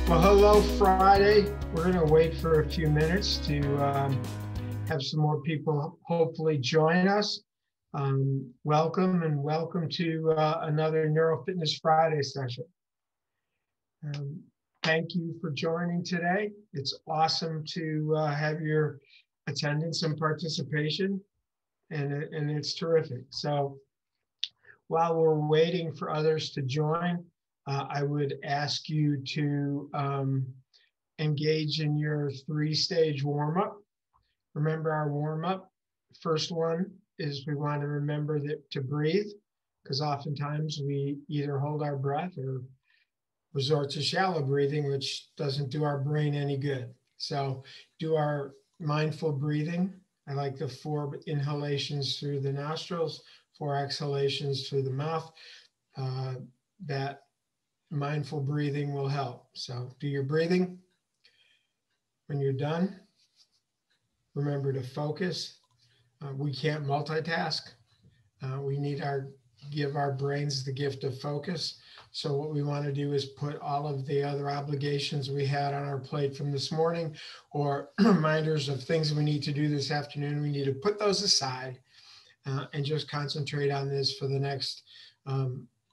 Well, hello, Friday. We're going to wait for a few minutes to have some more people hopefully join us. Welcome and welcome to another Neuro-Fitness Friday session. Thank you for joining today. It's awesome to have your attendance and participation, and it's terrific. So while we're waiting for others to join, I would ask you to engage in your 3-stage warm-up. Remember our warm-up. First one is we want to remember that to breathe, because oftentimes we either hold our breath or resort to shallow breathing, which doesn't do our brain any good. So do our mindful breathing. I like the 4 inhalations through the nostrils, 4 exhalations through the mouth. That mindful breathing will help. So do your breathing. When you're done, remember to focus. We can't multitask. We need give our brains the gift of focus. So what we want to do is put all of the other obligations we had on our plate from this morning, or reminders of things we need to do this afternoon. We need to put those aside and just concentrate on this for the next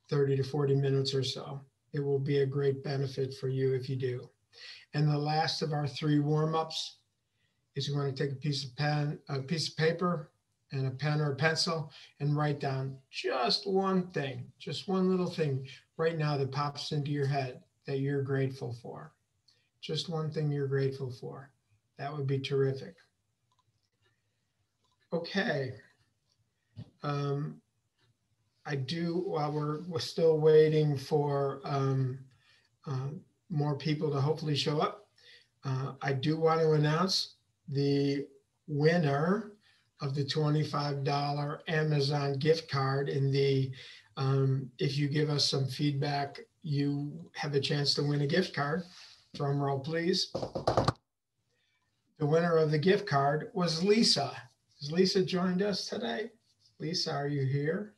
30 to 40 minutes or so. It will be a great benefit for you if you do. And the last of our 3 warm-ups is you want to take a piece of paper and a pen or a pencil and write down just one thing, just one little thing right now that pops into your head that you're grateful for. Just one thing you're grateful for. That would be terrific. Okay. While we're still waiting for more people to hopefully show up, I do want to announce the winner of the $25 Amazon gift card. In the if you give us some feedback, you have a chance to win a gift card. Drum roll, please. The winner of the gift card was Lisa. Has Lisa joined us today? Lisa, are you here?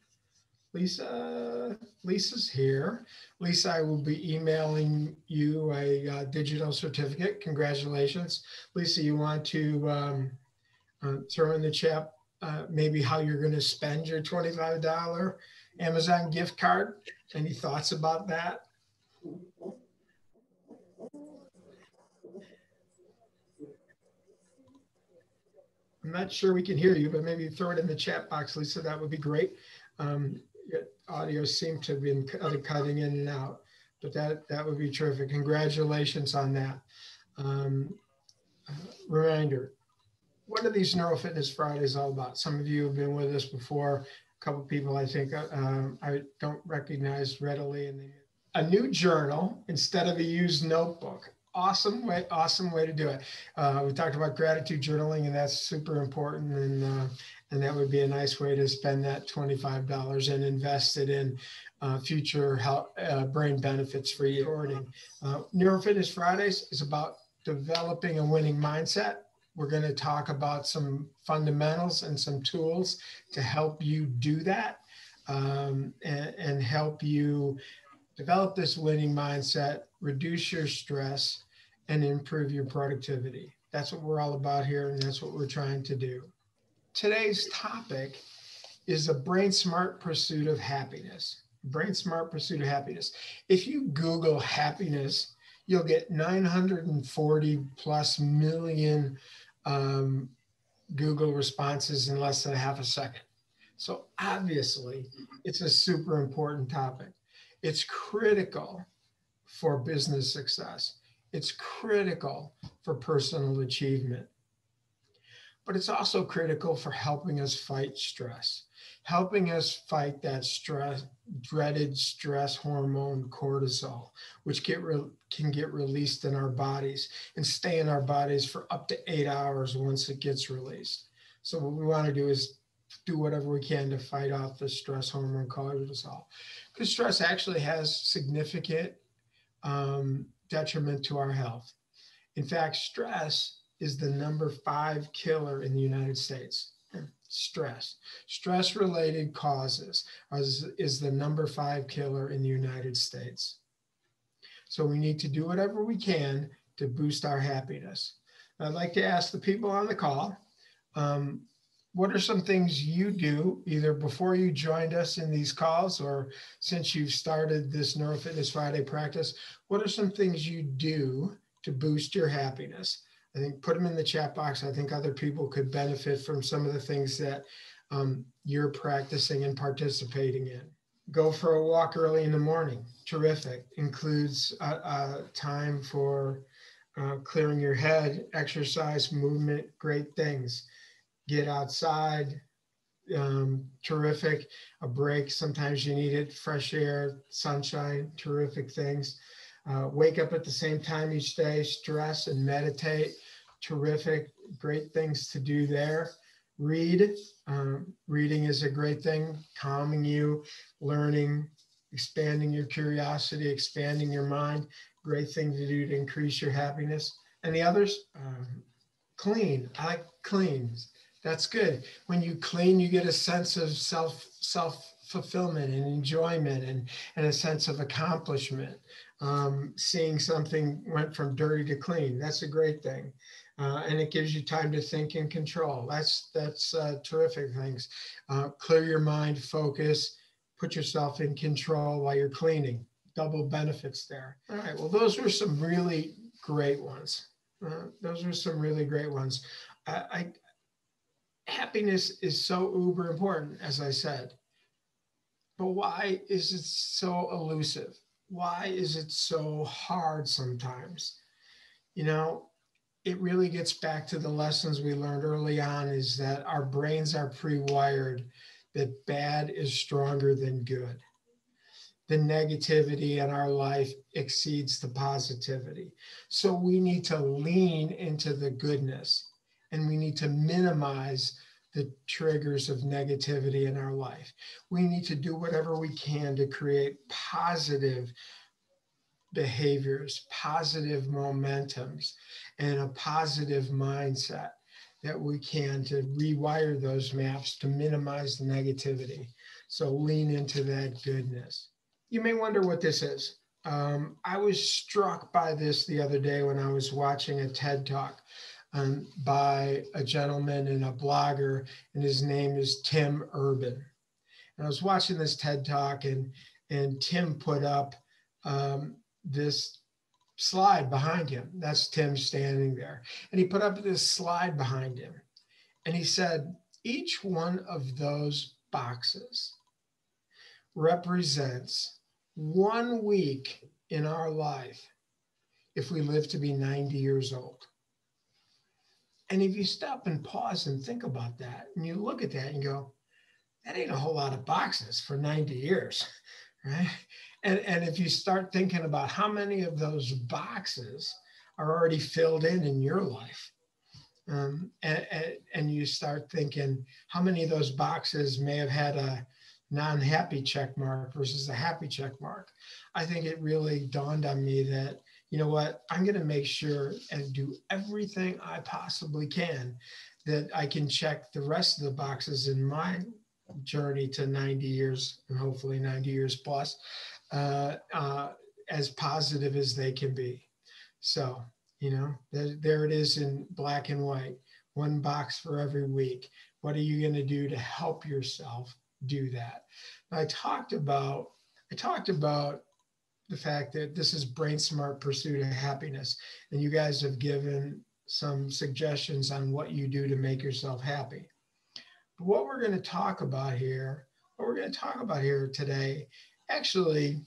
Lisa's here. Lisa, I will be emailing you a digital certificate. Congratulations. Lisa, you want to throw in the chat maybe how you're going to spend your $25 Amazon gift card? Any thoughts about that? I'm not sure we can hear you, but maybe throw it in the chat box, Lisa. That would be great. Your audio seemed to have been cutting in and out, but that would be terrific. Congratulations on that. Reminder, what are these Neuro-Fitness Fridays all about? Some of you have been with us before. A couple of people I think I don't recognize readily. A new journal instead of a used notebook. Awesome way to do it. We talked about gratitude journaling, and that's super important. And that would be a nice way to spend that $25 and invest it in future health, brain benefits for you. Neuro-Fitness Fridays is about developing a winning mindset. We're going to talk about some fundamentals and some tools to help you do that and help you develop this winning mindset, reduce your stress, and improve your productivity. That's what we're all about here, and that's what we're trying to do. Today's topic is a brain smart pursuit of happiness. Brain smart pursuit of happiness. If you Google happiness, you'll get 940 plus million Google responses in less than half a second. So obviously, it's a super important topic. It's critical for business success. It's critical for personal achievement. But it's also critical for helping us fight stress, helping us fight that dreaded stress hormone cortisol, which can get released in our bodies and stay in our bodies for up to 8 hours once it gets released. So what we want to do is do whatever we can to fight off the stress hormone cortisol, because stress actually has significant detriment to our health. In fact, stress is the number 5 killer in the United States. Stress-related causes is the number 5 killer in the United States. So we need to do whatever we can to boost our happiness. I'd like to ask the people on the call, um, what are some things you do either before you joined us in these calls or since you've started this Neuro-Fitness Friday practice? What are some things you do to boost your happiness? I think put them in the chat box. I think other people could benefit from some of the things that you're practicing and participating in. Go for a walk early in the morning. Terrific. Includes time for clearing your head, exercise, movement, great things. Get outside, terrific. A break, sometimes you need it. Fresh air, sunshine, terrific things. Wake up at the same time each day, stress and meditate, terrific, great things to do there. Read, reading is a great thing, calming you, learning, expanding your curiosity, expanding your mind, great thing to do to increase your happiness. And the others, clean, I like clean. That's good. When you clean, you get a sense of self-fulfillment and enjoyment and a sense of accomplishment. Seeing something went from dirty to clean, that's a great thing. And it gives you time to think and control. That's terrific things. Clear your mind, focus, put yourself in control while you're cleaning. Double benefits there. All right, well, those were some really great ones. Happiness is so uber important, as I said. But why is it so elusive? Why is it so hard sometimes? You know, it really gets back to the lessons we learned early on, is that our brains are pre-wired, that bad is stronger than good. The negativity in our life exceeds the positivity. So we need to lean into the goodness, and we need to minimize the triggers of negativity in our life. We need to do whatever we can to create positive behaviors, positive momentums, and a positive mindset that we can to rewire those maps to minimize the negativity. So lean into that goodness. You may wonder what this is. I was struck by this the other day when I was watching a TED Talk by a gentleman and a blogger, and his name is Tim Urban. And I was watching this TED Talk, and Tim put up this slide behind him. That's Tim standing there. And he put up this slide behind him. And he said, each one of those boxes represents 1 week in our life if we live to be 90 years old. And if you stop and pause and think about that, and you look at that and go, that ain't a whole lot of boxes for 90 years, right? And if you start thinking about how many of those boxes are already filled in your life, and you start thinking how many of those boxes may have had a non-happy check mark versus a happy check mark, I think it really dawned on me that, you know what, I'm going to make sure and do everything I possibly can that I can check the rest of the boxes in my journey to 90 years and hopefully 90 years plus as positive as they can be. So, you know, there it is in black and white, 1 box for every week. What are you going to do to help yourself do that? I talked about the fact that this is Brain Smart Pursuit of Happiness, and you guys have given some suggestions on what you do to make yourself happy. But what we're going to talk about here today, actually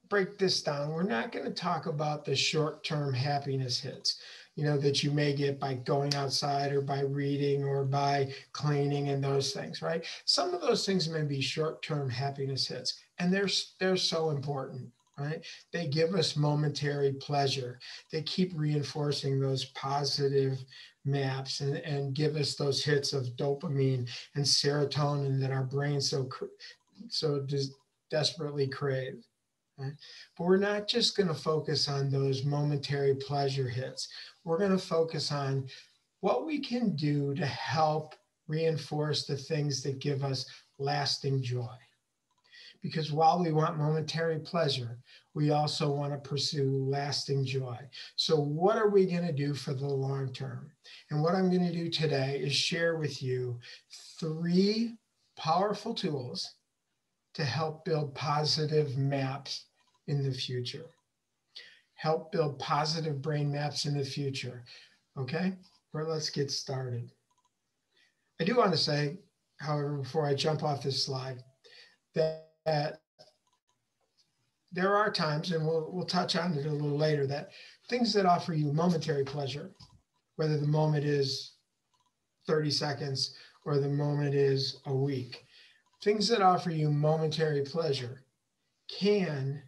break this down. We're not going to talk about the short-term happiness hits, you know, that you may get by going outside or by reading or by cleaning and those things, right? Some of those things may be short-term happiness hits, and they're so important, right? They give us momentary pleasure. They keep reinforcing those positive maps and give us those hits of dopamine and serotonin that our brain so desperately crave. Right? But we're not just going to focus on those momentary pleasure hits. We're going to focus on what we can do to help reinforce the things that give us lasting joy. Because while we want momentary pleasure, we also want to pursue lasting joy. So what are we going to do for the long term? And what I'm going to do today is share with you 3 powerful tools to help build positive maps in the future. Help build positive brain maps in the future. Okay, well, let's get started. I do want to say, however, before I jump off this slide, that there are times, and we'll touch on it a little later, that things that offer you momentary pleasure, whether the moment is 30 seconds or the moment is a week, things that offer you momentary pleasure can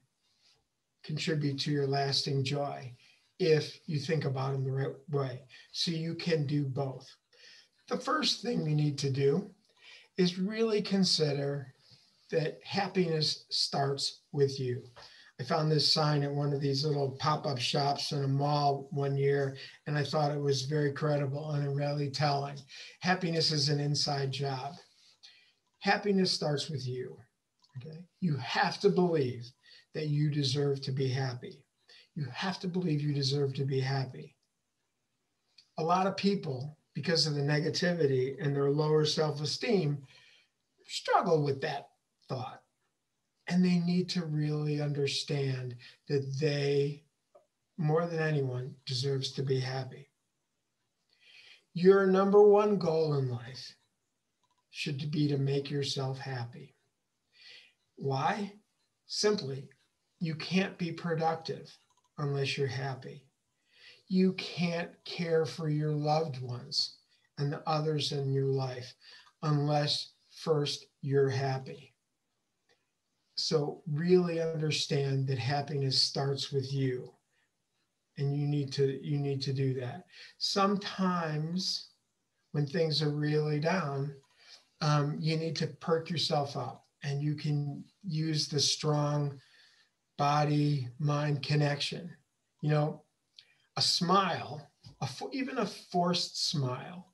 contribute to your lasting joy if you think about them the right way. So you can do both. The first thing you need to do is really consider that happiness starts with you. I found this sign at one of these little pop-up shops in a mall one year, and I thought it was very credible and really telling. Happiness is an inside job. Happiness starts with you. Okay? You have to believe that you deserve to be happy. You have to believe you deserve to be happy. A lot of people, because of the negativity and their lower self-esteem, struggle with that thought. And they need to really understand that they, more than anyone, deserves to be happy. Your number one goal in life should be to make yourself happy. Why? Simply, you can't be productive unless you're happy. You can't care for your loved ones and the others in your life unless first you're happy. So really understand that happiness starts with you, and you need to do that. Sometimes when things are really down, you need to perk yourself up, and you can use the strong body-mind connection. You know, a smile, even a forced smile,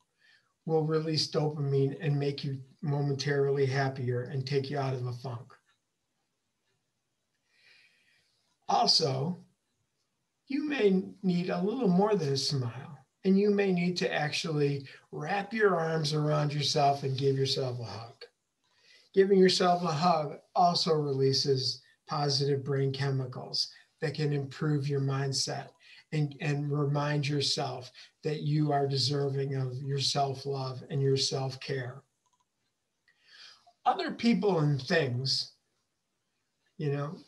will release dopamine and make you momentarily happier and take you out of a funk. Also, you may need a little more than a smile, and you may need to actually wrap your arms around yourself and give yourself a hug. Giving yourself a hug also releases positive brain chemicals that can improve your mindset and remind yourself that you are deserving of your self-love and your self-care. Other people and things,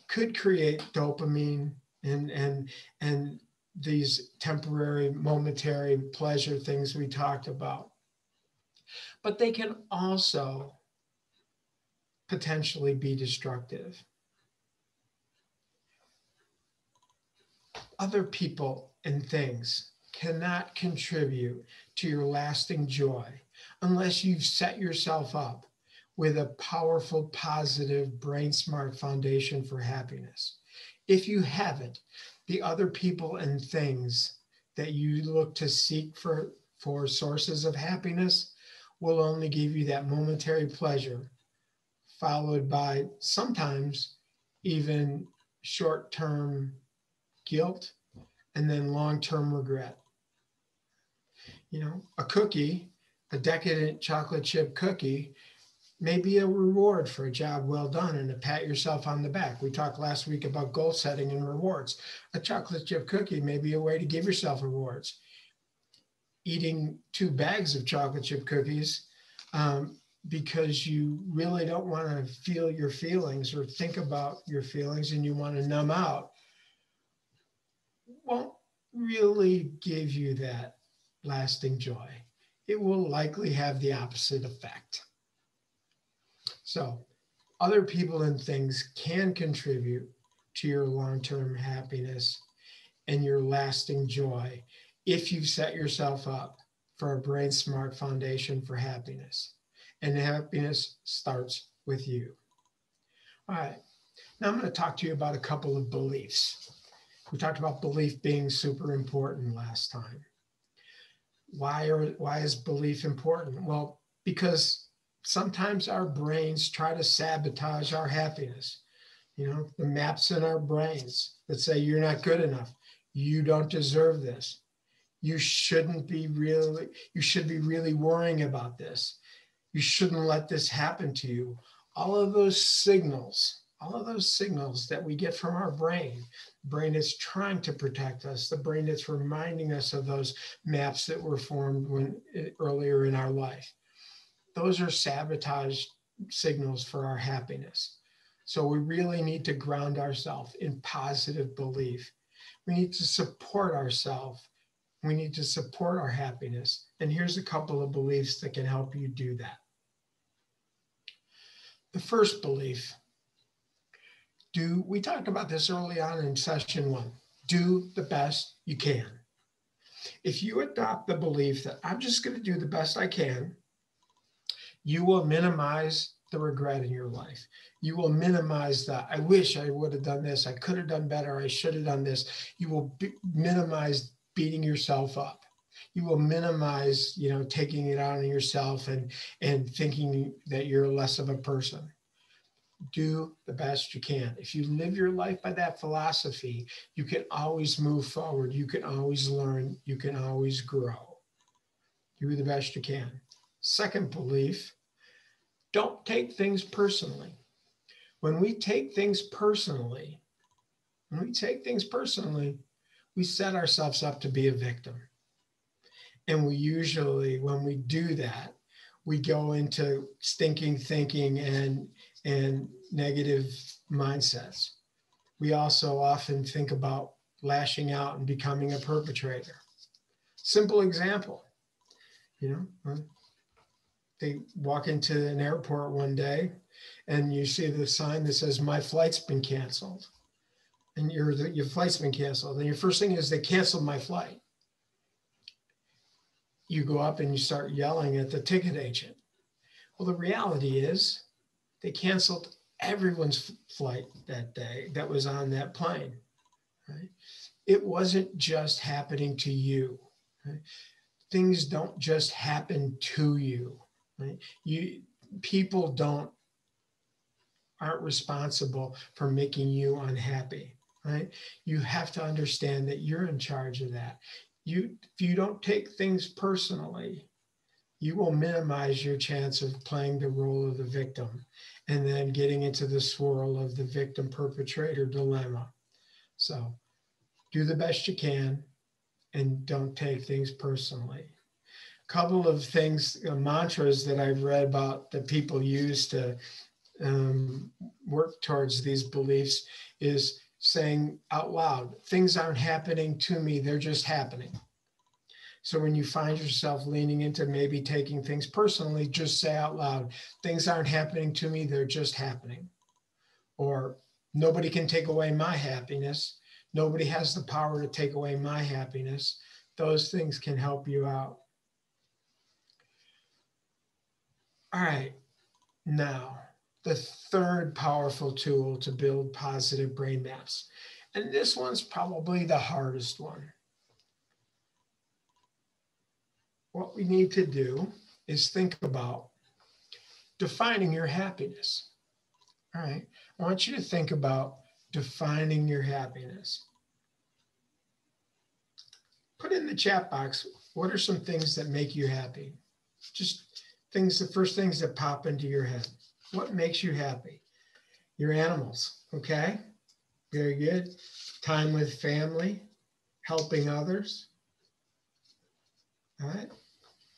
could create dopamine and these temporary, momentary pleasure things we talked about. But they can also potentially be destructive. Other people and things cannot contribute to your lasting joy unless you've set yourself up with a powerful, positive, brain smart foundation for happiness. If you haven't, the other people and things that you look to seek for sources of happiness will only give you that momentary pleasure, followed by sometimes even short-term guilt and then long-term regret. A cookie, a decadent chocolate chip cookie, may be a reward for a job well done and to pat yourself on the back. We talked last week about goal setting and rewards. A chocolate chip cookie may be a way to give yourself rewards. Eating 2 bags of chocolate chip cookies because you really don't want to feel your feelings or think about your feelings and you want to numb out, won't really give you that lasting joy. It will likely have the opposite effect. So other people and things can contribute to your long-term happiness and your lasting joy if you've set yourself up for a brain smart foundation for happiness. And happiness starts with you. All right, now I'm going to talk to you about a couple of beliefs. We talked about belief being super important last time. Why is belief important? Well, because sometimes our brains try to sabotage our happiness. the maps in our brains that say you're not good enough. You don't deserve this. You should be really worrying about this. You shouldn't let this happen to you. All of those signals that we get from our brain, the brain is trying to protect us. The brain is reminding us of those maps that were formed earlier in our life. Those are sabotage signals for our happiness. So we really need to ground ourselves in positive belief. We need to support ourselves. We need to support our happiness. And here's a couple of beliefs that can help you do that. The first belief, we talked about this early on in session 1, do the best you can. If you adopt the belief that I'm just going to do the best I can, you will minimize the regret in your life. You will minimize the, I wish I would have done this, I could have done better, I should have done this. You will minimize beating yourself up. You will minimize, taking it out on yourself and thinking that you're less of a person. Do the best you can. If you live your life by that philosophy, you can always move forward. You can always learn. You can always grow. Do the best you can. Second belief, don't take things personally. When we take things personally, we set ourselves up to be a victim. And we usually, when we do that, we go into stinking thinking and negative mindsets. We also often think about lashing out and becoming a perpetrator. Simple example, they walk into an airport one day and you see the sign that says, my flight's been canceled. And your flight's been canceled. And your first thing is, they canceled my flight. You go up and you start yelling at the ticket agent. Well, the reality is they canceled everyone's flight that day that was on that plane. Right? It wasn't just happening to you. Right? Things don't just happen to you. Right? People aren't responsible for making you unhappy. Right? You have to understand that you're in charge of that. If you don't take things personally, you will minimize your chance of playing the role of the victim and then getting into the swirl of the victim-perpetrator dilemma. So do the best you can and don't take things personally. A couple of things, mantras that I've read about that people use to work towards these beliefs is saying out loud, things aren't happening to me, they're just happening. So when you find yourself leaning into maybe taking things personally, just say out loud, things aren't happening to me, they're just happening. Or nobody can take away my happiness. Nobody has the power to take away my happiness. Those things can help you out. All right, now the third powerful tool to build positive brain maps. And this one's probably the hardest one. What we need to do is think about defining your happiness. All right, I want you to think about defining your happiness. Put in the chat box, what are some things that make you happy? Just things, the first things that pop into your head. What makes you happy? Your animals, okay? Very good. Time with family, helping others. All right.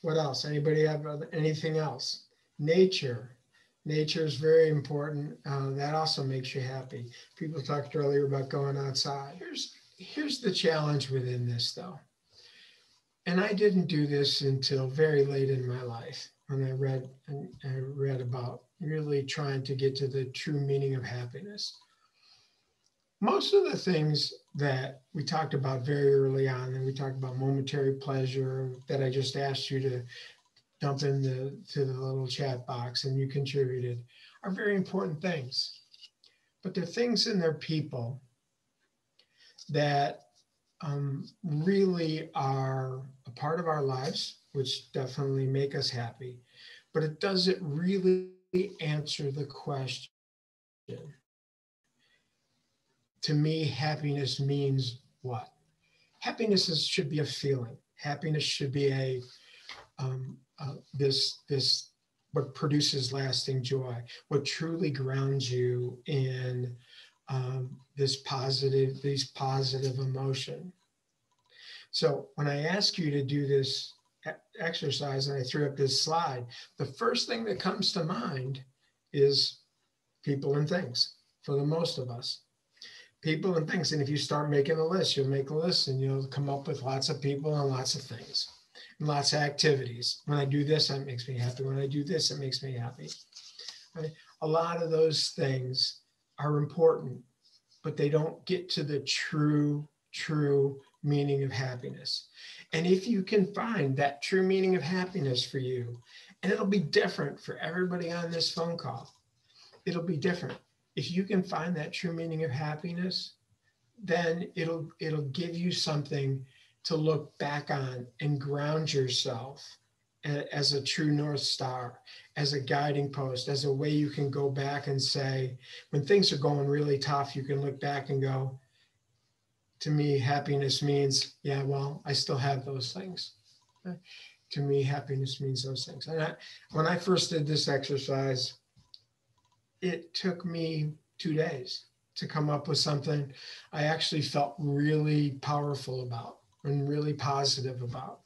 What else? Anybody have anything else? Nature. Nature is very important. That also makes you happy. People talked earlier about going outside. Here's the challenge within this, though. And I didn't do this until very late in my life when I read about really trying to get to the true meaning of happiness. Most of the things that we talked about very early on, and we talked about momentary pleasure that I just asked you to dump into the little chat box and you contributed, are very important things. But they're things and they're people that really are a part of our lives, which definitely make us happy. But it doesn't really answer the question, to me, happiness means what? Should be a feeling. Happiness should be this what produces lasting joy, what truly grounds you in these positive emotion. So when I ask you to do this exercise and I threw up this slide, the first thing that comes to mind is people and things for the most of us. People and things. And if you start making a list, you'll make a list and you'll come up with lots of people and lots of things and lots of activities. When I do this, it makes me happy. When I do this, it makes me happy. Right? A lot of those things are important, but they don't get to the true meaning of happiness. And if you can find that true meaning of happiness for you, and it'll be different for everybody on this phone call, it'll be different. If you can find that true meaning of happiness, then it'll give you something to look back on and ground yourself as a true North Star, as a guiding post, as a way you can go back and say, when things are going really tough, you can look back and go, to me, happiness means, yeah, well, I still have those things. To me, happiness means those things. And when I first did this exercise, it took me 2 days to come up with something I actually felt really powerful about and really positive about.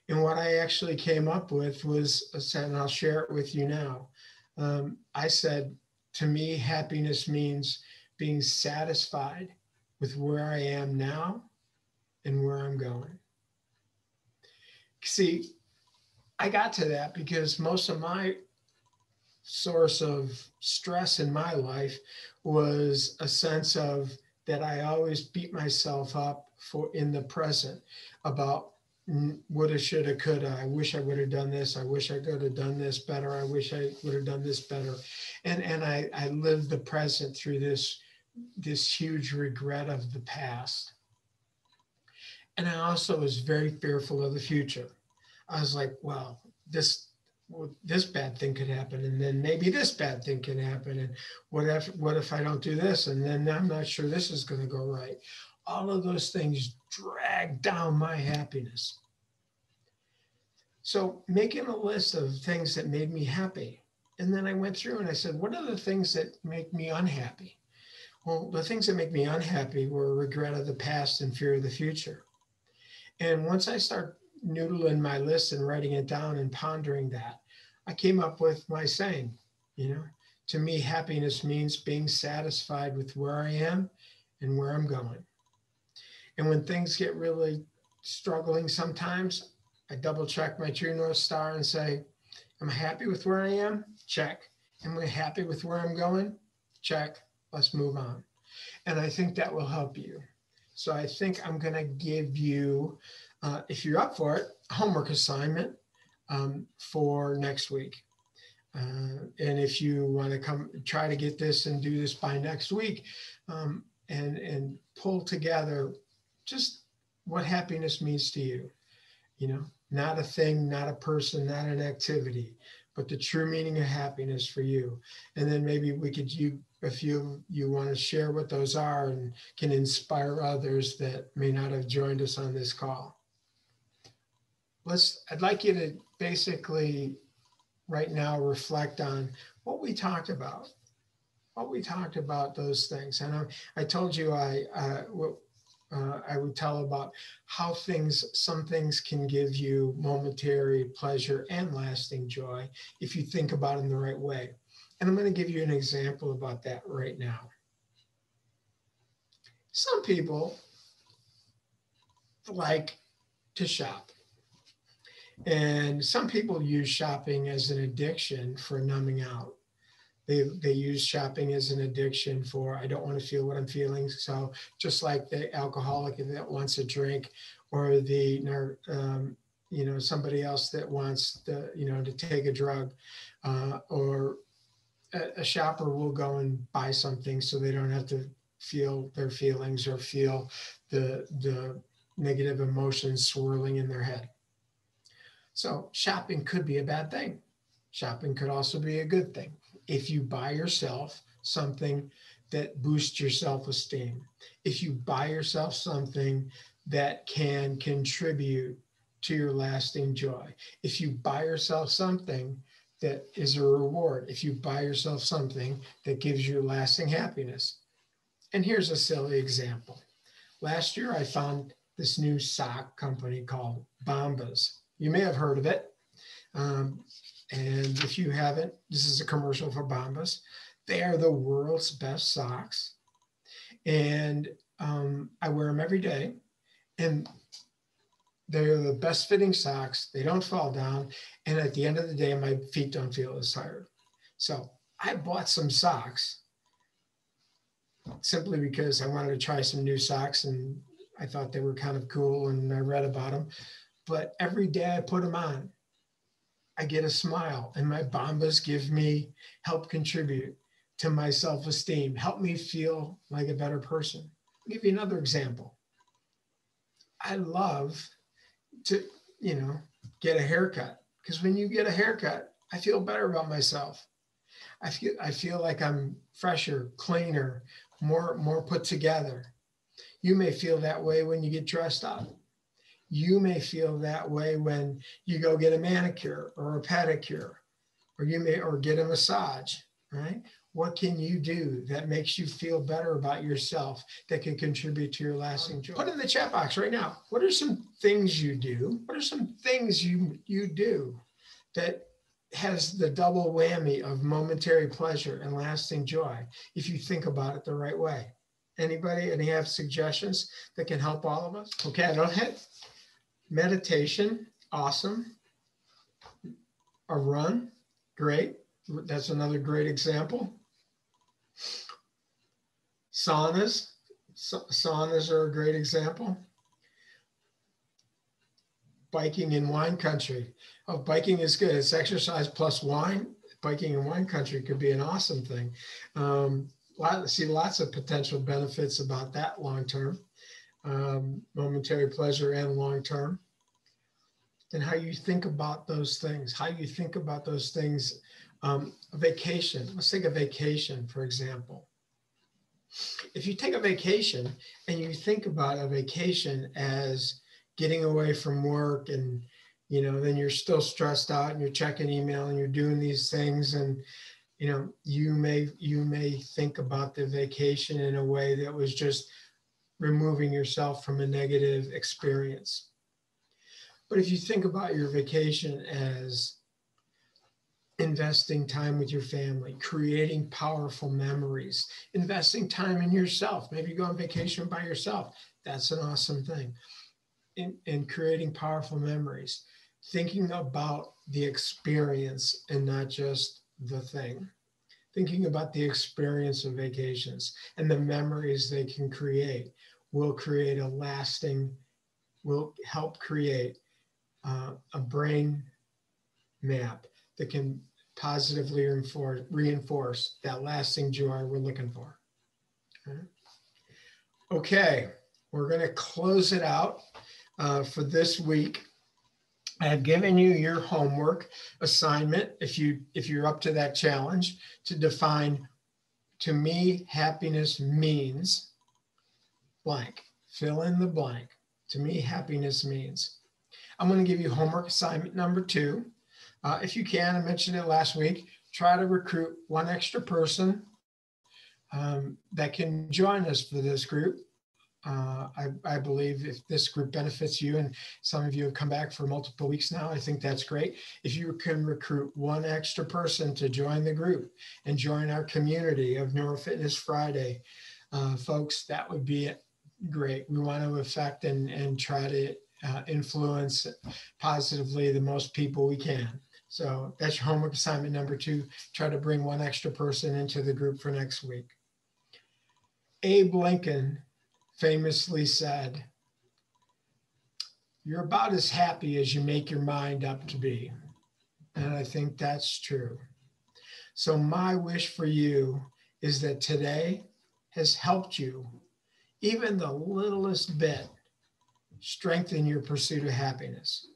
And what I actually came up with was, and I'll share it with you now. I said, to me, happiness means being satisfied with where I am now and where I'm going. See, I got to that because most of my source of stress in my life was a sense of that I always beat myself up for in the present about woulda, shoulda, coulda. I wish I would have done this. I wish I could have done this better. I wish I would have done this better. And I lived the present through this huge regret of the past. And I also was very fearful of the future. I was like, well, this bad thing could happen, and then maybe this bad thing can happen, and what if I don't do this, and then I'm not sure this is going to go right. All of those things drag down my happiness. So making a list of things that made me happy, and then I went through and I said, what are the things that make me unhappy? Well, the things that make me unhappy were regret of the past and fear of the future. And once I start noodling my list and writing it down and pondering that, I came up with my saying, to me, happiness means being satisfied with where I am and where I'm going. And when things get really struggling sometimes, I double check my true North Star and say, am I happy with where I am? Check. Am I happy with where I'm going? Check. Let's move on. And I think that will help you. So I think I'm going to give you, if you're up for it, a homework assignment for next week. And if you want to come try to get this and do this by next week, and pull together just what happiness means to you, not a thing, not a person, not an activity, but the true meaning of happiness for you. And then maybe we could, if you want to share what those are and can inspire others that may not have joined us on this call. I'd like you to basically right now reflect on what we talked about. Those things. And I told you I would tell about how some things can give you momentary pleasure and lasting joy if you think about it in the right way. And I'm going to give you an example about that right now. Some people like to shop. And some people use shopping as an addiction for numbing out. They use shopping as an addiction for, I don't want to feel what I'm feeling. So just like the alcoholic that wants a drink, or the somebody else that wants to take a drug, or a shopper will go and buy something so they don't have to feel their feelings or feel the negative emotions swirling in their head. So shopping could be a bad thing. Shopping could also be a good thing. If you buy yourself something that boost your self-esteem, if you buy yourself something that can contribute to your lasting joy, if you buy yourself something that is a reward, if you buy yourself something that gives you lasting happiness. And here's a silly example. Last year, I found this new sock company called Bombas. You may have heard of it. And if you haven't, this is a commercial for Bombas. They are the world's best socks. And I wear them every day. And they're the best fitting socks. They don't fall down. And at the end of the day, my feet don't feel as tired. So I bought some socks simply because I wanted to try some new socks and I thought they were kind of cool and I read about them. But every day I put them on, I get a smile, and my Bombas help contribute to my self-esteem, help me feel like a better person. I'll give you another example. I love to, get a haircut, because when you get a haircut, I feel better about myself. I feel like I'm fresher, cleaner, more put together. You may feel that way when you get dressed up. You may feel that way when you go get a manicure or a pedicure, or get a massage, right? What can you do that makes you feel better about yourself that can contribute to your lasting joy? Put in the chat box right now. What are some things you do? What are some things you do that has the double whammy of momentary pleasure and lasting joy if you think about it the right way? Anybody? Any have suggestions that can help all of us? Okay, I don't have meditation. Awesome. A run. Great. That's another great example. Saunas. Saunas are a great example. Biking in wine country. Oh, biking is good. It's exercise plus wine. Biking in wine country could be an awesome thing. See lots of potential benefits about that long term. Momentary pleasure and long term. And how you think about those things. Vacation. Let's take a vacation, for example. If you take a vacation and you think about a vacation as getting away from work, and then you're still stressed out and you're checking email and you're doing these things, and you may think about the vacation in a way that was just removing yourself from a negative experience. But if you think about your vacation as investing time with your family, creating powerful memories, investing time in yourself, maybe you go on vacation by yourself, that's an awesome thing. In creating powerful memories, thinking about the experience and not just the thing. Thinking about the experience of vacations and the memories they can create will help create a brain map that can positively reinforce that lasting joy we're looking for. Okay, we're going to close it out for this week. I have given you your homework assignment, if you're up to that challenge, to define, to me, happiness means blank. Fill in the blank. To me, happiness means. I'm going to give you homework assignment number 2. If you can, I mentioned it last week, try to recruit one extra person that can join us for this group. I believe if this group benefits you, and some of you have come back for multiple weeks now, I think that's great. If you can recruit one extra person to join the group and join our community of Neuro-Fitness Friday, folks, that would be great. We want to affect and try to influence positively the most people we can. So that's your homework assignment number 2. Try to bring one extra person into the group for next week. Abe Lincoln famously said, "You're about as happy as you make your mind up to be." And I think that's true. So my wish for you is that today has helped you, even the littlest bit, strengthen your pursuit of happiness.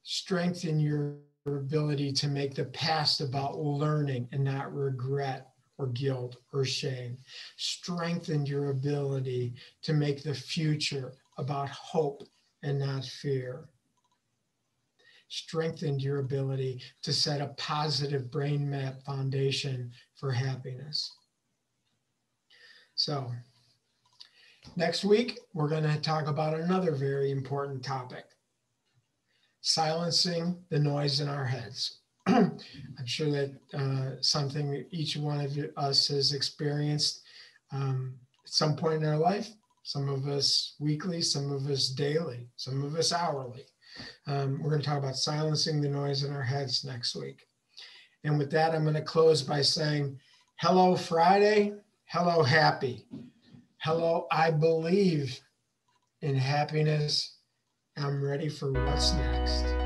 Strengthen your ability to make the past about learning and not regret or guilt or shame. Strengthened your ability to make the future about hope and not fear. Strengthened your ability to set a positive brain map foundation for happiness. So next week, we're going to talk about another very important topic: silencing the noise in our heads. I'm sure that something each one of us has experienced at some point in our life, some of us weekly, some of us daily, some of us hourly. We're going to talk about silencing the noise in our heads next week. And with that, I'm going to close by saying, hello, Friday. Hello, happy. Hello, I believe in happiness. I'm ready for what's next.